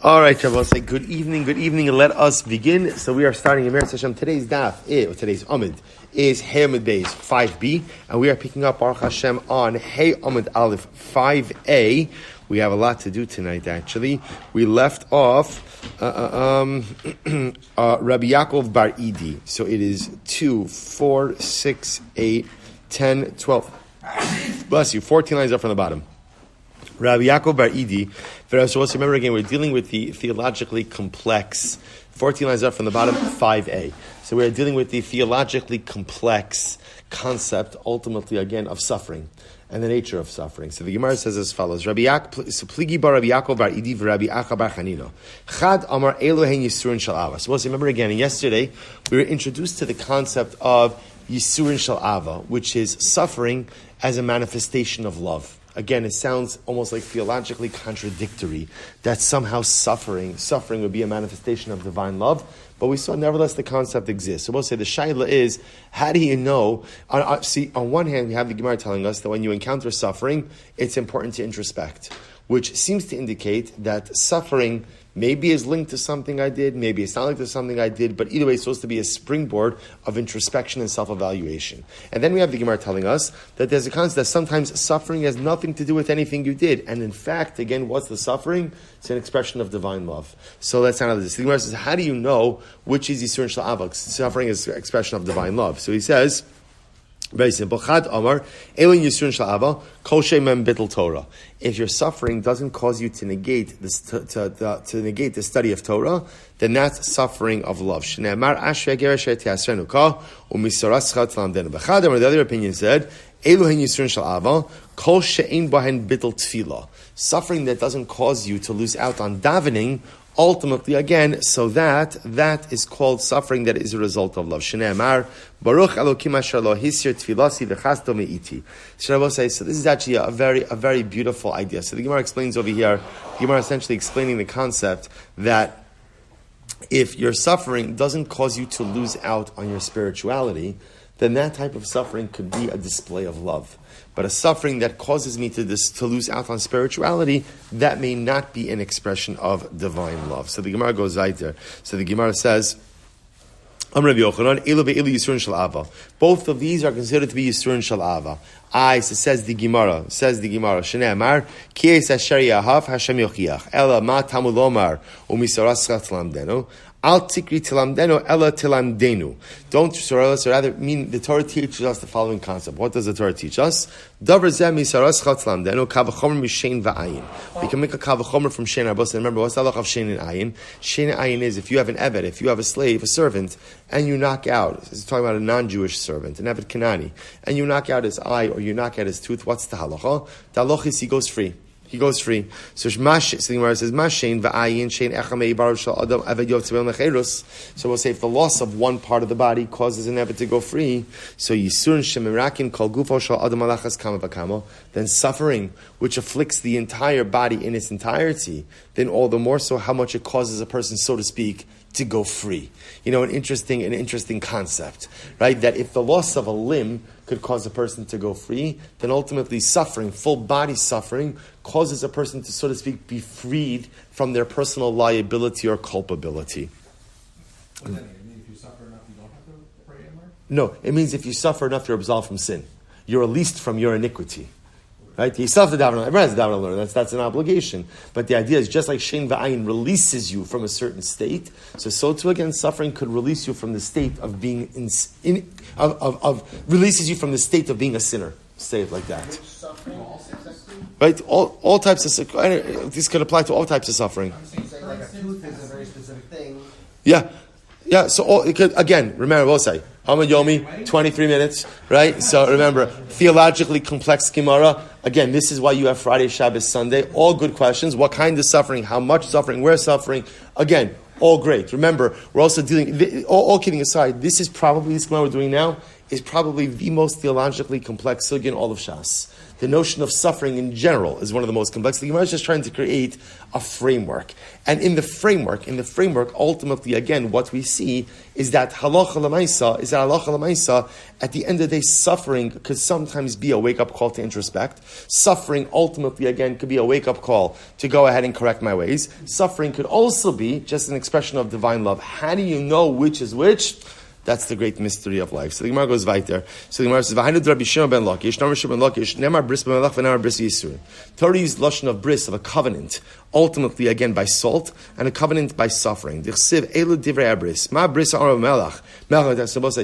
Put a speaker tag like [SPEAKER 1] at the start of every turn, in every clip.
[SPEAKER 1] All right, Shabbos, say good evening, and let us begin. So we are starting in Meretz Hashem. Today's Amud is Hey Amud Beis 5b, and we are picking up Baruch Hashem on Hey Amud Aleph 5a. We have a lot to do tonight, actually. We left off Rabbi Yaakov Bar Idi. So it is 2, 4, 6, 8, 10, 12. Bless you, 14 lines up from the bottom. Rabbi Yaakov Bar Idi. So remember again, we're dealing with the theologically complex, 14 lines up from the bottom, 5a. So we're dealing with the theologically complex concept, ultimately, again, of suffering and the nature of suffering. So the Gemara says as follows: Pligi bar Rabbi Yaakov Bar Idi v'Rabbi Acha bar Chanina. Chad Amar Elohein Yisurin Shal Ava. So remember again, and yesterday we were introduced to the concept of Yisurin Shal Ava, which is suffering as a manifestation of love. Again, it sounds almost like theologically contradictory that somehow suffering would be a manifestation of divine love. But we saw, nevertheless, the concept exists. So we'll say the shaila is, how do you know? On one hand, we have the Gemara telling us that when you encounter suffering, it's important to introspect, which seems to indicate that suffering maybe is linked to something I did, maybe it's not linked to something I did, but either way it's supposed to be a springboard of introspection and self-evaluation. And then we have the Gemara telling us that there's a concept that sometimes suffering has nothing to do with anything you did. And in fact, again, what's the suffering? It's an expression of divine love. So let's analyze this. The Gemara says, how do you know which is Yisurin Shel Ava? Suffering is an expression of divine love. So he says, very simple. Chad Amar, Elin Yisurin Shel Ava, Kol She'mem Bittul Torah. If your suffering doesn't cause you to negate this, to negate the study of Torah, then that's suffering of love. Shneimar Ashrei Geresh Tiasrenu Ka Umisorascha Tlamdenu. B'chadam, the other opinion said, Elohein Yisurin Shel Ava, Kol She'ein Bahen Bittul Tefillah. Suffering that doesn't cause you to lose out on davening. Ultimately, again, so that is called suffering that is a result of love. Shneimar Baruch Elokim Asher Lo Hisir Tfilasi V'Chasto Me'iti. So this is actually a very beautiful idea. So the Gemara explains over here. The Gemara essentially explaining the concept that if your suffering doesn't cause you to lose out on your spirituality, then that type of suffering could be a display of love. But a suffering that causes me to lose out on spirituality, that may not be an expression of divine love. So the Gemara goes right there. So the Gemara says, both of these are considered to be Yisurin Shel Ava. Says the Gemara, Shneimar, Ki es asher yahav Hashem yochiach, Ela ma tamu lomar, umisorascha tlamdenu, Al tikri tilamdenu, Ela tilamdenu. Don't, so rather, mean the Torah teaches us the following concept. What does the Torah teach us? Davar zeh misorascha tlamdenu, kavachomer mishein va'ayin. We can make a kavachomer from shein arbos. And remember, what's the halach of shein and ayin? Shein and ayin is if you have an eved, if you have a slave, a servant, and you knock out, it's talking about a non-Jewish servant, an eved Kanani, and you knock out his eye or you knock out his tooth, what's the halacha? The halacha is he goes free. He goes free. So the Gemara says, "Mashein va'ayin shein echamei baruch shel adam aved yotzevel necherus." So we'll say if the loss of one part of the body causes an eved to go free, so yisurin shemirakin kol gufo shel adam malachas kama v'kama, then suffering which afflicts the entire body in its entirety, then all the more so how much it causes a person, so to speak, to go free. You know, an interesting concept, right? That if the loss of a limb could cause a person to go free, then ultimately suffering, full body suffering, causes a person to, so to speak, be freed from their personal liability or culpability.
[SPEAKER 2] What does that mean? It means if you suffer enough, you don't have to pray anymore?
[SPEAKER 1] No, it means if you suffer enough, you're absolved from sin. You're released from your iniquity. Right? You still have to daven. Everyone has to daven alone. That's an obligation. But the idea is just like shein va'ayin releases you from a certain state, so too again suffering could release you from the state of being releases you from the state of being a sinner. Say it like that. Right? All types of this could apply to all types of suffering.
[SPEAKER 2] I'm saying like a tooth is a very specific thing.
[SPEAKER 1] Yeah. So it could, again, remember, we'll say Amud Yomi, 23 minutes, right? So remember, theologically complex Gemara. Again, this is why you have Friday, Shabbos, Sunday. All good questions. What kind of suffering? How much suffering? Where suffering? Again, all great. Remember, we're also dealing. All kidding aside, this Gemara we're doing now is probably the most theologically complex sugya in all of Shas. The notion of suffering in general is one of the most complex. The Gemara is just trying to create a framework. And in the framework, ultimately, again, what we see is that halacha l'maisa, at the end of the day, suffering could sometimes be a wake-up call to introspect. Suffering, ultimately, again, could be a wake-up call to go ahead and correct my ways. Suffering could also be just an expression of divine love. How do you know which is which? That's the great mystery of life. So the Gemara goes weiter. So the Gemara says, "V'hainu Rabbi Shimon ben Lakish, Rabbi Shimon ben Lakish, nemar bris b'melach v'nemar bris yisur." Torah used lashon of bris, of a covenant, ultimately again by salt, and a covenant by suffering. Dichsiv elu divrei abris, ma bris ha'arav melach.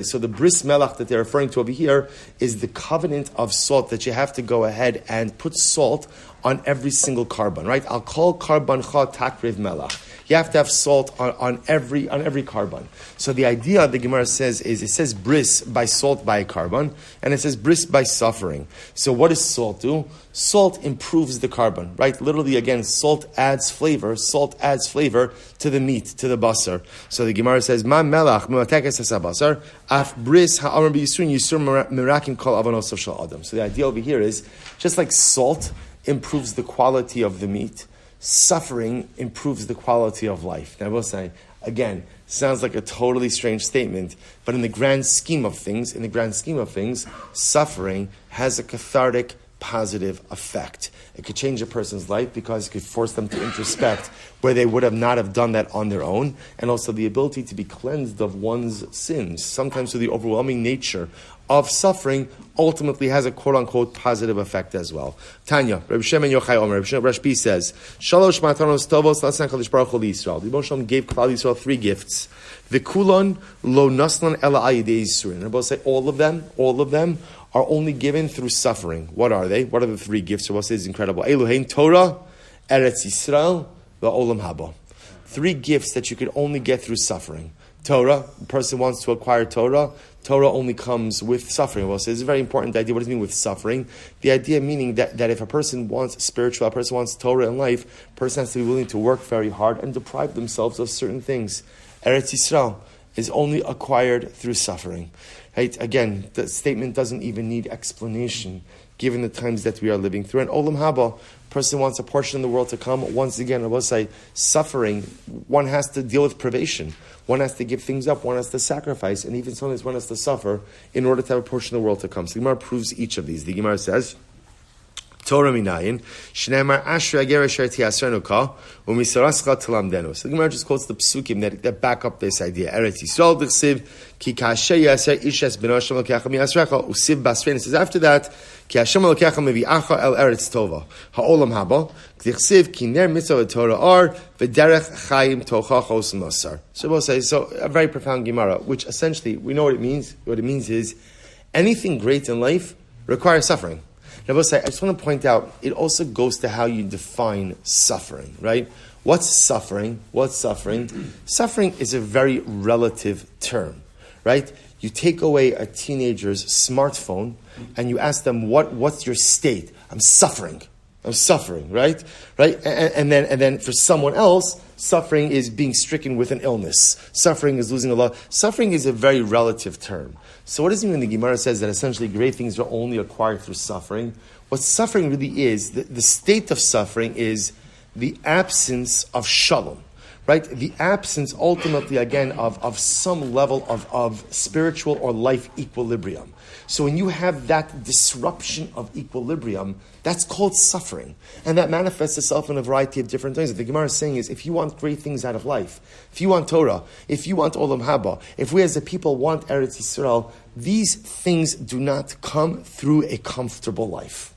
[SPEAKER 1] So the bris melach that they're referring to over here is the covenant of salt that you have to go ahead and put salt on every single carbon, right? I'll call carbon cha takriv melach. You have to have salt on every carbon. So the idea the Gemara says is, it says bris by salt by a carbon, and it says bris by suffering. So what does salt do? Salt improves the carbon, right? Literally, again, salt adds flavor to the meat, to the basar. So the Gemara says, Ma melach me'atekes hasabasar, af bris ha'amar b'yisurin yisur merakim kol avanos shel adam. So the idea over here is, just like salt improves the quality of the meat, suffering improves the quality of life. Now I will say, again, sounds like a totally strange statement, but in the grand scheme of things, suffering has a cathartic, positive effect. It could change a person's life because it could force them to introspect where they would have not have done that on their own, and also the ability to be cleansed of one's sins. Sometimes through the overwhelming nature of suffering ultimately has a quote-unquote positive effect as well. Tanya, Rabbi Shimon Yochai Omer, Rashbi says, Shalosh matanos tovos l'asnei HaKadosh Baruch Hu Yisrael. The Rebbe Shalom gave Klal Yisrael 3 gifts. V'kulon lo naslan ela ayidei yisurin. Rebbe say all of them are only given through suffering. What are they? What are the 3 gifts? Rebbe says incredible. Elohein Torah, Eretz Yisrael, v'olam haba. 3 gifts that you could only get through suffering. Torah, a person wants to acquire Torah only comes with suffering. Well, so it's a very important idea. What does it mean with suffering? The idea meaning that if a person wants spiritual, a person wants Torah in life, a person has to be willing to work very hard and deprive themselves of certain things. Eretz Yisrael is only acquired through suffering. Right? Again, the statement doesn't even need explanation, given the times that we are living through. And Olam Haba, person wants a portion in the world to come. Once again, I will say, suffering, one has to deal with privation. One has to give things up. One has to sacrifice. And even sometimes one has to suffer in order to have a portion of the world to come. So the Gemara proves each of these. The Gemara says, Torah minayin, shneimar asher ager asher tiasrenu ka, umisarascha telamdenu. So the Gemara just quotes the psukim that back up this idea. Eretz Yisrael d'chsiv, ki kasher yaser ishes ben Hashem lokecha miyasrecha, usiv basrein. It says after that, ki Hashem lokecha mevi'acha el eretz tova, ha'olam haba, d'chsiv ki ner mitzvah v'torah ar, v'derech chayim tocha chos nosar. So we'll say, so a very profound Gemara, which essentially, we know what it means. What it means is, anything great in life requires suffering. Now, I just want to point out, it also goes to how you define suffering, right? What's suffering? Suffering is a very relative term, right? You take away a teenager's smartphone and you ask them, what's your state? I'm suffering, right? And then for someone else, suffering is being stricken with an illness. Suffering is losing a lot. Suffering is a very relative term. So what does it mean when the Gemara says that essentially great things are only acquired through suffering? What suffering really is, the state of suffering is the absence of shalom, right? The absence ultimately, again, of some level of spiritual or life equilibrium. So when you have that disruption of equilibrium, that's called suffering. And that manifests itself in a variety of different things. What the Gemara is saying is, if you want great things out of life, if you want Torah, if you want Olam Haba, if we as a people want Eretz Yisrael, these things do not come through a comfortable life.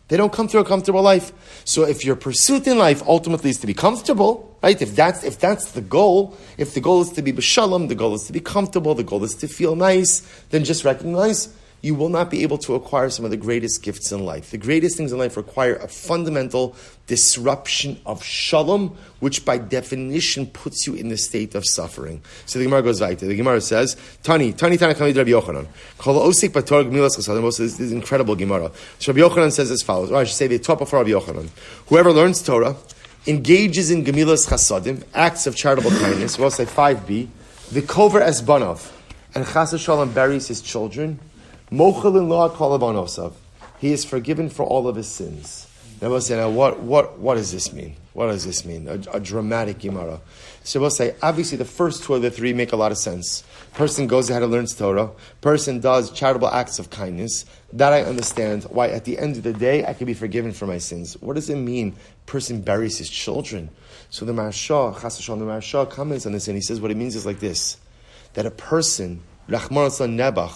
[SPEAKER 1] They don't come through a comfortable life. So if your pursuit in life ultimately is to be comfortable, right? If that's the goal, if the goal is to be b'shalom, the goal is to be comfortable, the goal is to feel nice, then just recognize you will not be able to acquire some of the greatest gifts in life. The greatest things in life require a fundamental disruption of shalom, which by definition puts you in the state of suffering. So the Gemara goes weiter. The Gemara says, Tani Kamid Rabbi Yochanan. Kol osik b'torah gemilas chasadim. This is incredible Gemara. So Rabbi Yochanan says as follows, or I should say the top of Rabbi Yochanan. Whoever learns Torah, engages in gemilas chasadim, acts of charitable kindness, we'll say 5b, the kover es banav, and Chas v'Shalom buries his children, Mochalin lo kol avonosav. He is forgiven for all of his sins. Now we'll say, what does this mean? What does this mean? A dramatic Gemara. So we'll say, obviously the first two of the three make a lot of sense. Person goes ahead and learns Torah. Person does charitable acts of kindness. That I understand why at the end of the day I can be forgiven for my sins. What does it mean? Person buries his children. So the Maharsha comments on this and he says what it means is like this. That a person, Rachman Nebach,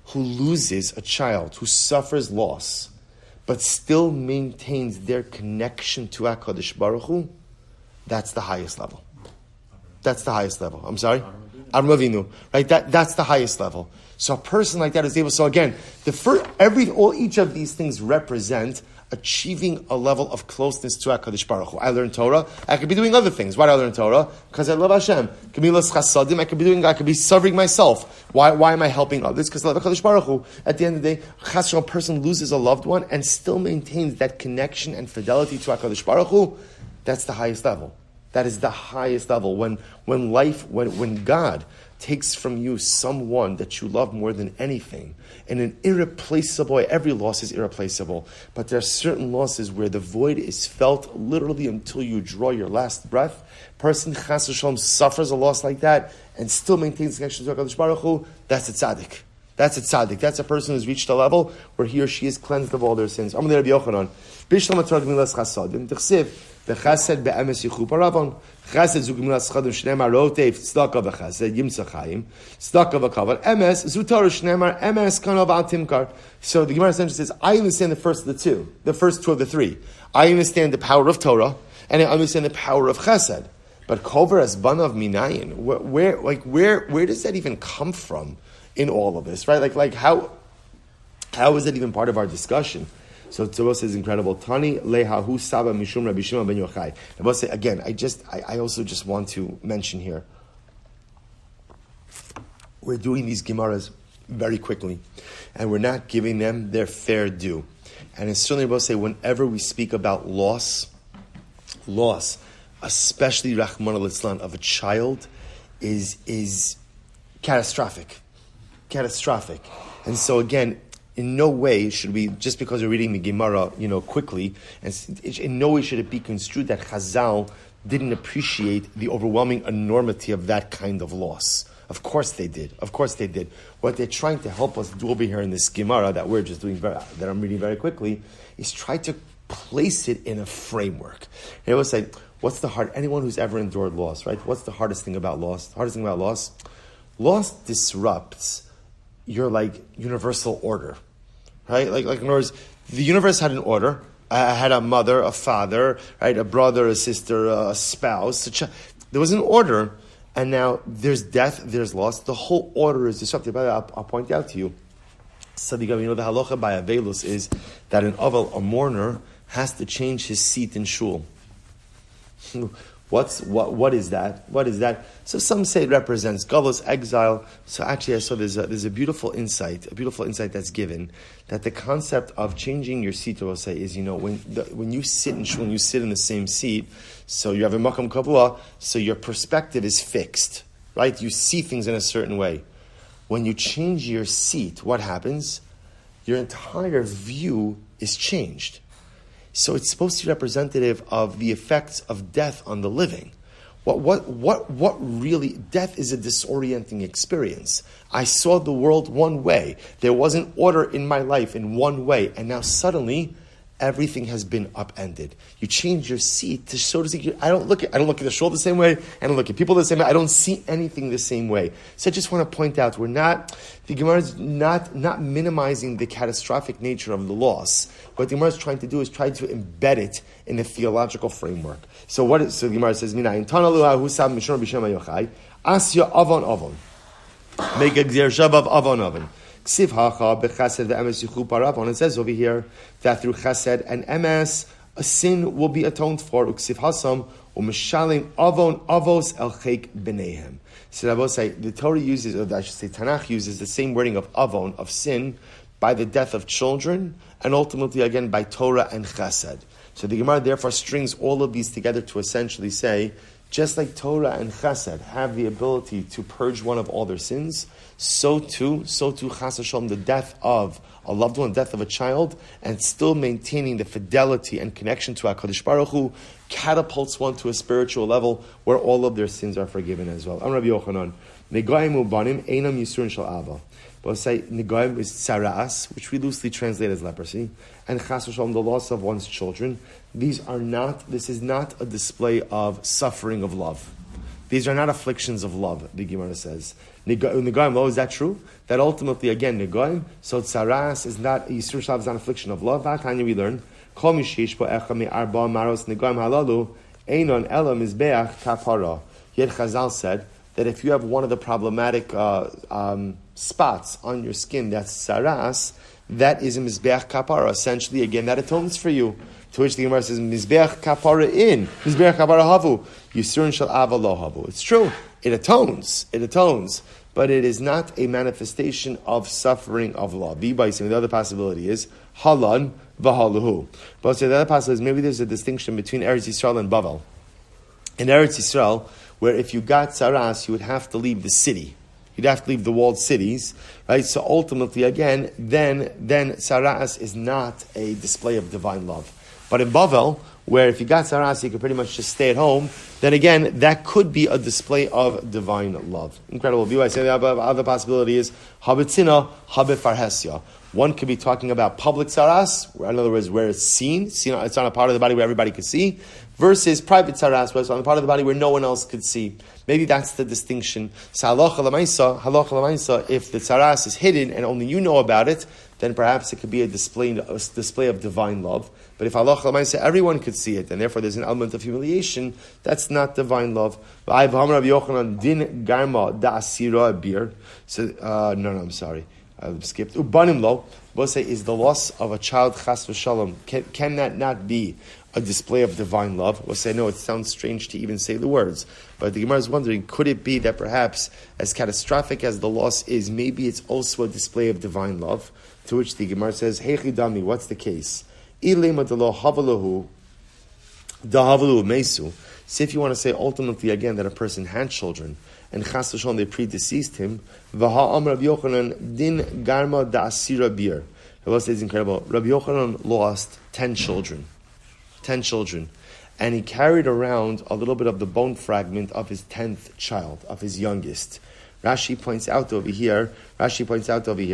[SPEAKER 1] who loses a child, who suffers loss, but still maintains their connection to HaKadosh Baruch Hu, that's the highest level. That's the highest level. I'm sorry? Avram Avinu. Right? That's the highest level. So a person like that is able, so again, each of these things represent achieving a level of closeness to HaKadosh Baruch Hu. I learned Torah. I could be doing other things. Why do I learn Torah? Because I love Hashem. I could be serving myself. Why am I helping others? Because I love HaKadosh Baruch Hu. At the end of the day, a person loses a loved one and still maintains that connection and fidelity to HaKadosh Baruch Hu. That's the highest level. That is the highest level. When God takes from you someone that you love more than anything, in an irreplaceable way. Every loss is irreplaceable, but there are certain losses where the void is felt literally until you draw your last breath. Person chas v'shalom suffers a loss like that and still maintains connection to HaKadosh Baruch Hu. That's a tzaddik. That's a tzaddik. That's a person who's reached a level where he or she is cleansed of all their sins. I'm going to Rabbi Yochanan. Bishlam atzorg milas chasadim. T'chsiv v'chased be'emes yichu paravon. Chased zu milas chasadim shneimar rotev tzedakah v'chased yimtza chayim tzedakah v'kavod emes zutar shneimar emes kanav al timkar. So the Gemara essentially says, I understand the first of the three. I understand the power of Torah and I understand the power of chesed. But kover as banav minayin. Where does that even come from? In all of this, right? Like how is that even part of our discussion? So Tzavos says incredible. Tani lehahu saba mishum Rabbi Shimon ben Yochai. I must say again. I also just want to mention here. We're doing these Gemaras very quickly, and we're not giving them their fair due. And it's certainly about to say whenever we speak about loss, especially Rahman al-Islam of a child, is catastrophic. And so again, in no way should we, just because we're reading the Gemara, quickly, and in no way should it be construed that Chazal didn't appreciate the overwhelming enormity of that kind of loss. Of course they did. What they're trying to help us do over here in this Gemara that we're just doing, that I'm reading very quickly, is try to place it in a framework. They will say, anyone who's ever endured loss, right? What's the hardest thing about loss? The hardest thing about loss? Loss disrupts your universal order, right? Like in other words, the universe had an order. I had a mother, a father, right? A brother, a sister, a spouse. There was an order, and now there's death, there's loss. The whole order is disrupted. But I'll point out to you. So the halacha by Avelus is that an avel, a mourner, has to change his seat in shul. What is that? What is that? So some say it represents Galus, exile. So actually, I saw there's a beautiful insight that's given that the concept of changing your seat, I will say, is when you sit in shul, when you sit in the same seat, so you have a makam kavua, so your perspective is fixed, right? You see things in a certain way. When you change your seat, what happens? Your entire view is changed. So it's supposed to be representative of the effects of death on the living. What really, death is a disorienting experience. I saw the world one way. There was an order in my life in one way, and now suddenly everything has been upended. You change your seat to, so to speak. I don't look at the shul the same way. I don't look at people the same way. I don't see anything the same way. So I just want to point out, the Gemara is not minimizing the catastrophic nature of the loss. What the Gemara is trying to do is try to embed it in a theological framework. So the Gemara says, "Minayin tanalu husam mishon b'shem hayochai asya avon make a gzer shabav avon." Ksiv hacha bechesed ve'emes yichu paravon. It says over here that through chesed and emes a sin will be atoned for. Uksiv hasam u'mishalim avon avos el chek b'neihem. So I will say the Torah uses, or I should say Tanakh uses the same wording of avon, of sin, by the death of children, and ultimately again by Torah and chesed. So the Gemara therefore strings all of these together to essentially say just like Torah and Chesed have the ability to purge one of all their sins, so too Chas Hashem, the death of a loved one, the death of a child, and still maintaining the fidelity and connection to HaKadosh Baruch Hu, catapults one to a spiritual level where all of their sins are forgiven as well. I'm Rabbi Yochanan. Negoim ubanim einam yisurin shel ava. But say negoim is tsaras, which we loosely translate as leprosy, and chas v'shalom, the loss of one's children. This is not a display of suffering of love. These are not afflictions of love, the Gemara says. Negoim, is that true? That ultimately, again, negoim, so tsaras is not, yisur shel ava is not an affliction of love. Vatanya we learn, kol mishish bo echa mi arba maros negoim halalu, einon elam mizbeach kapara. Yet Chazal said that if you have one of the problematic spots on your skin that's saras, that is a mizbeach kapara. Essentially, again, that atones for you. To which the Gemara says, mizbeach kapara mizbeach kapara havu, yisurin shel ava lo havu. It's true, it atones, but it is not a manifestation of suffering of love. The other possibility is halan v'haluhu. But the other possibility is maybe there's a distinction between Eretz Yisrael and Bavel. In Eretz Yisrael, where if you got saras, you would have to leave the city. You'd have to leave the walled cities, right? So ultimately, again, then saras is not a display of divine love. But in Bavel, where if you got saras, you could pretty much just stay at home, then again, that could be a display of divine love. Incredible view. I say the other possibility is habetzina, habefarhesya. One could be talking about public saras, in other words, where it's seen, it's on a part of the body where everybody can see, versus private saras, where it's on the part of the body where no one else could see. Maybe that's the distinction. So halacha l'maisa, if the saras is hidden and only you know about it, then perhaps it could be a display of divine love. But if halacha l'maisa, everyone could see it, and therefore there's an element of humiliation, that's not divine love. So, I'm sorry. I skipped. Ubanim lo, we'll say, is the loss of a child, chas v'shalom. Can that not be a display of divine love? We'll say, no, it sounds strange to even say the words. But the Gemara is wondering, could it be that perhaps, as catastrophic as the loss is, maybe it's also a display of divine love? To which the Gemara says, Heichi dami, what's the case? Ilema delo havalahu, dahavalu mesu. So if you want to say ultimately again that a person had children, and chas v'shalom they predeceased him, v'ha amar Rabbi Yochanan din garma da asira bir. Rabbi says incredible. Rabbi Yochanan lost 10 children, and he carried around a little bit of the bone fragment of his 10th child, of his youngest. Rashi points out over here.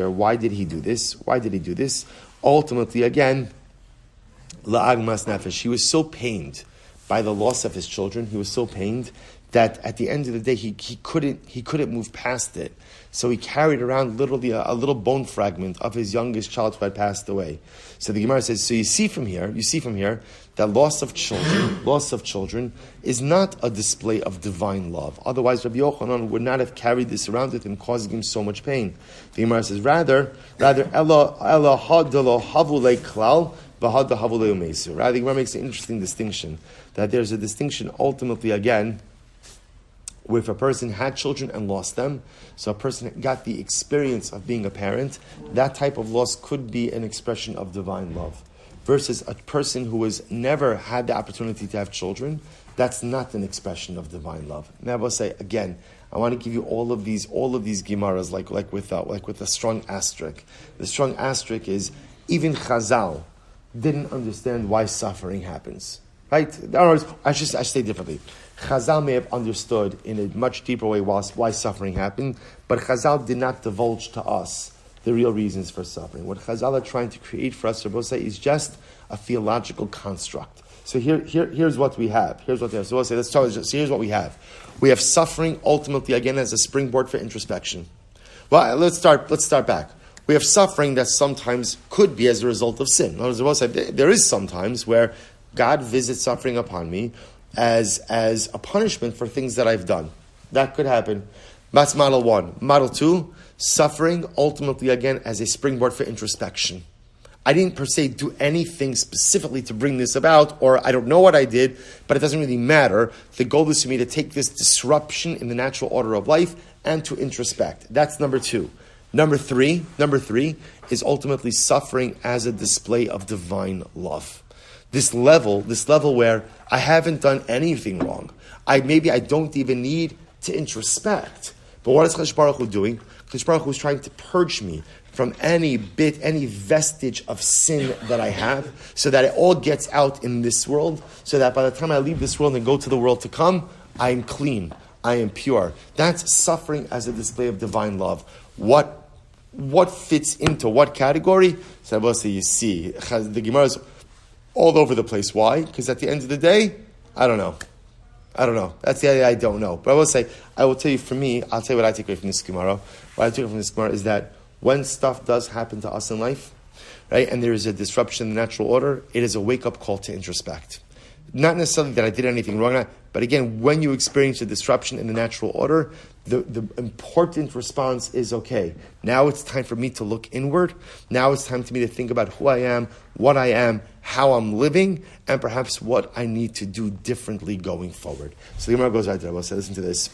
[SPEAKER 1] Why did he do this? Ultimately, again, la'agmas nefesh. He was so pained by the loss of his children. He was so pained that at the end of the day, he couldn't move past it. So he carried around literally a little bone fragment of his youngest child who had passed away. So the Gemara says, so you see from here that loss of children is not a display of divine love. Otherwise, Rabbi Yochanan would not have carried this around with him, causing him so much pain. The Gemara says, rather, Ella hadalo havule klal, v'hada havule umesu. Rather, the Gemara makes an interesting distinction, that there's a distinction ultimately, again, where if a person had children and lost them, so a person got the experience of being a parent, that type of loss could be an expression of divine love. Versus a person who has never had the opportunity to have children, that's not an expression of divine love. Now I will say again, I want to give you all of these gemaras like with a strong asterisk. The strong asterisk is even Chazal didn't understand why suffering happens. Right? In other words, I should say differently. Chazal may have understood in a much deeper way why suffering happened, but Chazal did not divulge to us the real reasons for suffering. What Chazal are trying to create for us, Rabbi say, is just a theological construct. So here's what we have. So we'll say, so here's what we have. We have suffering ultimately again as a springboard for introspection. Well, let's start back. We have suffering that sometimes could be as a result of sin. In other words, we'll say, there is sometimes where God visits suffering upon me as a punishment for things that I've done. That could happen. That's model 1. Model 2, suffering ultimately again as a springboard for introspection. I didn't per se do anything specifically to bring this about, or I don't know what I did, but it doesn't really matter. The goal is for me to take this disruption in the natural order of life and to introspect. That's number 2. Number three is ultimately suffering as a display of divine love. This level where I haven't done anything wrong. Maybe I don't even need to introspect. But what is Chadash Baruch Hu doing? Chadash Baruch Hu is trying to purge me from any vestige of sin that I have, so that it all gets out in this world, so that by the time I leave this world and go to the world to come, I am clean, I am pure. That's suffering as a display of divine love. What fits into what category? So you see, the Gemara is all over the place. Why? Because at the end of the day, I don't know. That's the idea. I don't know. But I will tell you, for me, I'll tell you what I take away from this Gemara. What I take away from this Gemara is that when stuff does happen to us in life, right, and there is a disruption in the natural order, it is a wake-up call to introspect. Not necessarily that I did anything wrong, but again, when you experience a disruption in the natural order, the important response is, okay, now it's time for me to look inward. Now it's time for me to think about who I am, what I am, how I'm living, and perhaps what I need to do differently going forward. So the Gemara goes right there. I will say, listen to this.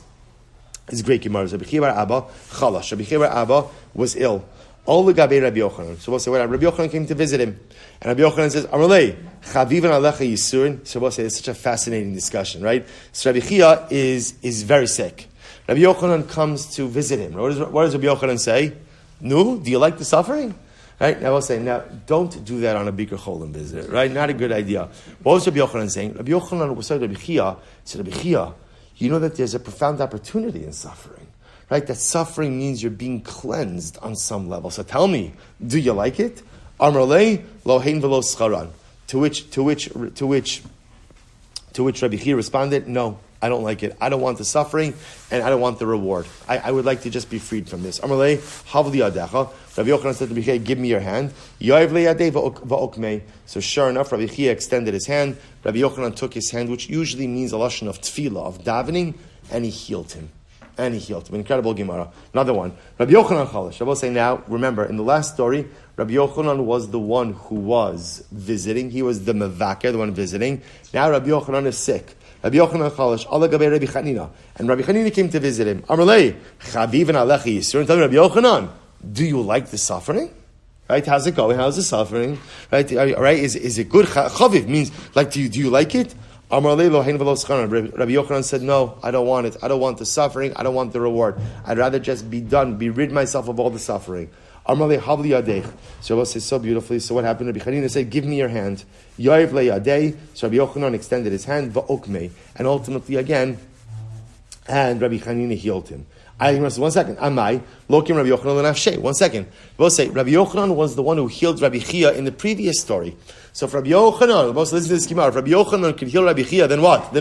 [SPEAKER 1] It's great Gemara. Rabbi Chibar Abba, Chalash. Rabbi Chibar Abba was ill. All the Gabe Rabbi Yochanan. So we'll say, Rabbi Yochanan came to visit him. And Rabbi Yochanan says, Amalei, Chavivan Alecha Yisurin. So we'll say, it's such a fascinating discussion, right? So Rabbi Chia is very sick. Rabbi Yochanan comes to visit him. What does Rabbi Yochanan say? No, do you like the suffering? Right? Now we'll say, now don't do that on a Bikur Cholim visit, right? Not a good idea. What was Rabbi Yochanan saying? Rabbi Yochanan was saying to Rabbi Chia, he said, Rabbi Chia, you know that there's a profound opportunity in suffering, right? That suffering means you're being cleansed on some level. So tell me, do you like it? Amrlei lohein velo scharan. To which Rabbi Chia responded, no, I don't like it. I don't want the suffering, and I don't want the reward. I would like to just be freed from this. Amrlei havli yadecha. Rabbi Yochanan said to Rabbi Chia, give me your hand. Yoav leyadei va'okmei. So sure enough, Rabbi Chia extended his hand. Rabbi Yochanan took his hand, which usually means a lashon of tefillah, of davening, and he healed him. Incredible Gemara. Another one. Rabbi Yochanan Chalash. I will say now, remember, in the last story, Rabbi Yochanan was the one who was visiting. He was the mevaker, the one visiting. Now Rabbi Yochanan is sick. Rabbi Yochanan Chalash, Allah Gabe Rabbi Chanina. And Rabbi Chanina came to visit him. Amalei, Chaviv and Alechi Yisur. And tell me, Rabbi Yochanan, do you like the suffering? Right? How's it going? How's the suffering? Right? Is it good? Chaviv means, like, do you like it? Rabbi Yochanan said, no, I don't want it. I don't want the suffering. I don't want the reward. I'd rather just be rid myself of all the suffering. So Rabbi says so beautifully. So what happened? Rabbi Chanina said, give me your hand. So Rabbi Yochanan extended his hand, and ultimately again, and Rabbi Chanina healed him. One second. Amai, Lokim Rabbi Yochanan l'nafshei. 1 second. We'll say, Rabbi Yochanan was the one who healed Rabbi Chia in the previous story. So if Rabbi Yochanan, listen to this Gemara, if Rabbi Yochanan could heal Rabbi Chia, then what?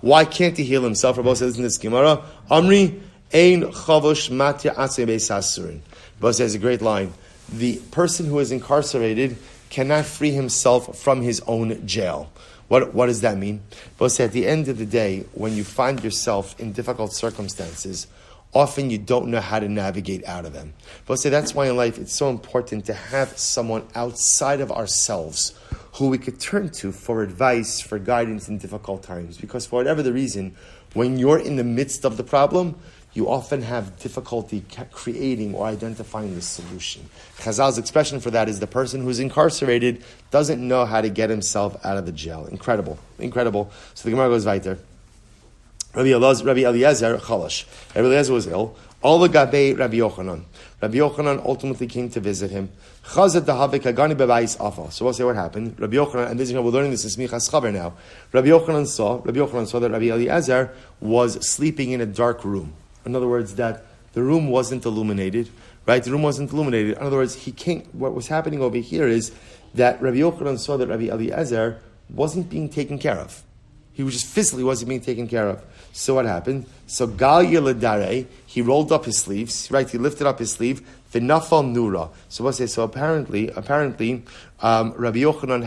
[SPEAKER 1] Why can't he heal himself? Rabbi says, listen to this Gemara, Amri, ein chavosh matya atzei beis hasurin. Rabbi says a great line. The person who is incarcerated cannot free himself from his own jail. What does that mean? But at the end of the day, when you find yourself in difficult circumstances, often you don't know how to navigate out of them. But that's why in life it's so important to have someone outside of ourselves who we could turn to for advice, for guidance in difficult times. Because for whatever the reason, when you're in the midst of the problem, you often have difficulty creating or identifying the solution. Chazal's expression for that is the person who's incarcerated doesn't know how to get himself out of the jail. Incredible. So the Gemara goes weiter. Rabbi Eliezer Chalash. Rabbi Eliezer was ill. All the Gabe Rabbi Yochanan. Rabbi Yochanan ultimately came to visit him. Chazat dahavik hagani bebayis afa. So we'll say what happened. Rabbi Yochanan, and we're learning this in Smichas Chaver now. Rabbi Yochanan saw that Rabbi Eliezer was sleeping in a dark room. In other words, that the room wasn't illuminated, right? The room wasn't illuminated. In other words, what was happening over here is that Rabbi Yochanan saw that Rabbi Eliezer wasn't being taken care of. He was just physically wasn't being taken care of. So what happened? So Gal Yeladare, he rolled up his sleeves, right? He lifted up his sleeve. V'nafal nura. So what's it? So apparently, Rabbi Yochanan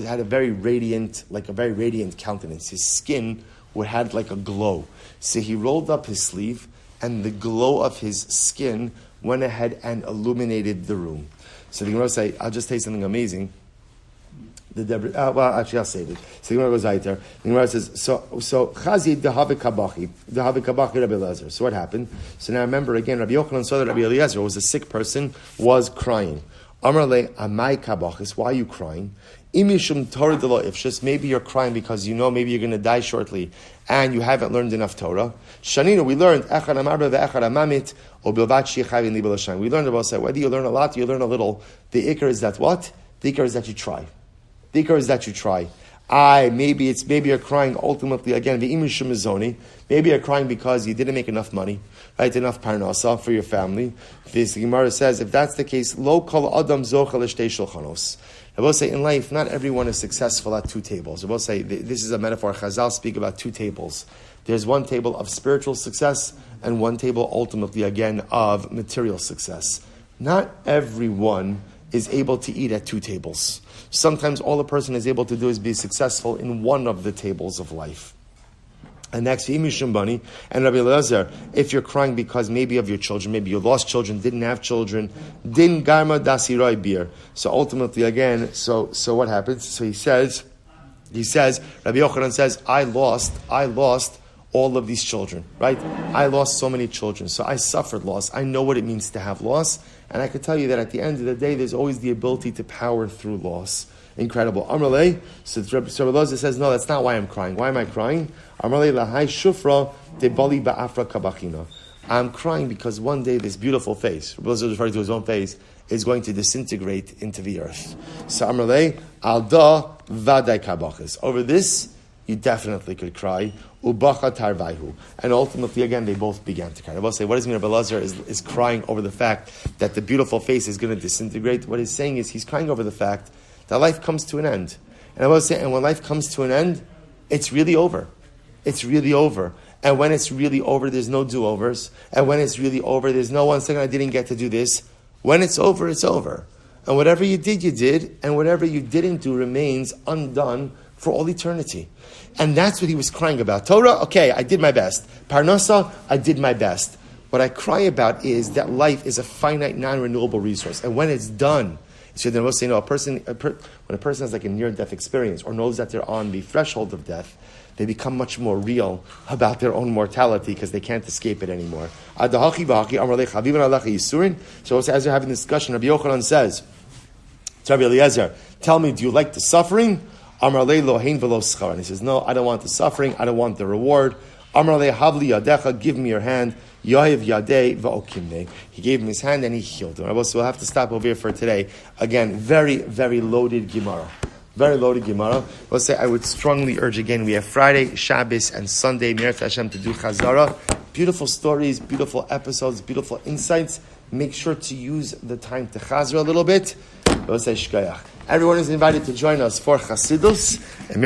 [SPEAKER 1] had a very radiant countenance. His skin had like a glow. So he rolled up his sleeve, and the glow of his skin went ahead and illuminated the room. So the Gemara say, I'll just tell you something amazing. I'll save it. So the Gemara goes right there. The Gemara says, so Chazi dehavik kabachi Rabbi Eliezer. So what happened? So now remember again, Rabbi Yochanan saw that Rabbi Eliezer was a sick person, was crying. Amar le amai kabachis. Why are you crying? If just maybe you're crying because you know maybe you're going to die shortly and you haven't learned enough Torah. Shanina, we learned we learned about that whether you learn a lot or you learn a little, the ikar is that what? The ikar is that you try. The ikar is that you try. Maybe you're crying ultimately again, maybe you're crying because you didn't make enough money, right? Enough parnasa for your family. This Gemara says, if that's the case, lo kol adam zochel shtei shulchanos. I will say in life, not everyone is successful at two tables. I will say this is a metaphor. Chazal speak about two tables. There's one table of spiritual success and one table ultimately again of material success. Not everyone is able to eat at two tables. Sometimes all a person is able to do is be successful in one of the tables of life. And next, Shumbani and Rabbi Elazar, if you're crying because maybe of your children, maybe you lost children, didn't have children, din garma dasirai beer. So ultimately, again, so what happens? So he says, Rabbi Yochanan says, I lost all of these children, right? I lost so many children, so I suffered loss. I know what it means to have loss, and I can tell you that at the end of the day, there's always the ability to power through loss. Incredible. Amrlei, so Rabbi Elazar says, no, that's not why I'm crying. Why am I crying? Amrlei lahai shufra de bali ba'afra kabachina. I'm crying because one day this beautiful face, Rabbi Elazar is referring to his own face, is going to disintegrate into the earth. So Amrlei, alda vaday kabachis. Over this, you definitely could cry. Ubacha tarvaihu. And ultimately, again, they both began to cry. I will say, what does it mean Rabbi Elazar is crying over the fact that the beautiful face is going to disintegrate? What he's saying is he's crying over the fact that life comes to an end. And I will say, and when life comes to an end, it's really over. It's really over. And when it's really over, there's no do-overs. And when it's really over, there's no one saying, I didn't get to do this. When it's over, it's over. And whatever you did, you did. And whatever you didn't do remains undone for all eternity. And that's what he was crying about. Torah, okay, I did my best. Parnasa, I did my best. What I cry about is that life is a finite, non-renewable resource. And when it's done, so then we'll say, no, when a person has like a near-death experience or knows that they're on the threshold of death, they become much more real about their own mortality because they can't escape it anymore. So as you're having this discussion, Rabbi Yochanan says to Rabbi Eliezer, tell me, do you like the suffering? And he says, no, I don't want the suffering, I don't want the reward. Give me your hand. He gave him his hand and he healed him. So we'll have to stop over here for today. Again, very, very loaded Gemara. Very loaded Gemara. We'll say I would strongly urge again, we have Friday, Shabbos, and Sunday, Mirat Hashem, to do Chazara. Beautiful stories, beautiful episodes, beautiful insights. Make sure to use the time to Chazara a little bit. We'll say Shkayach. Everyone is invited to join us for Chasidus. And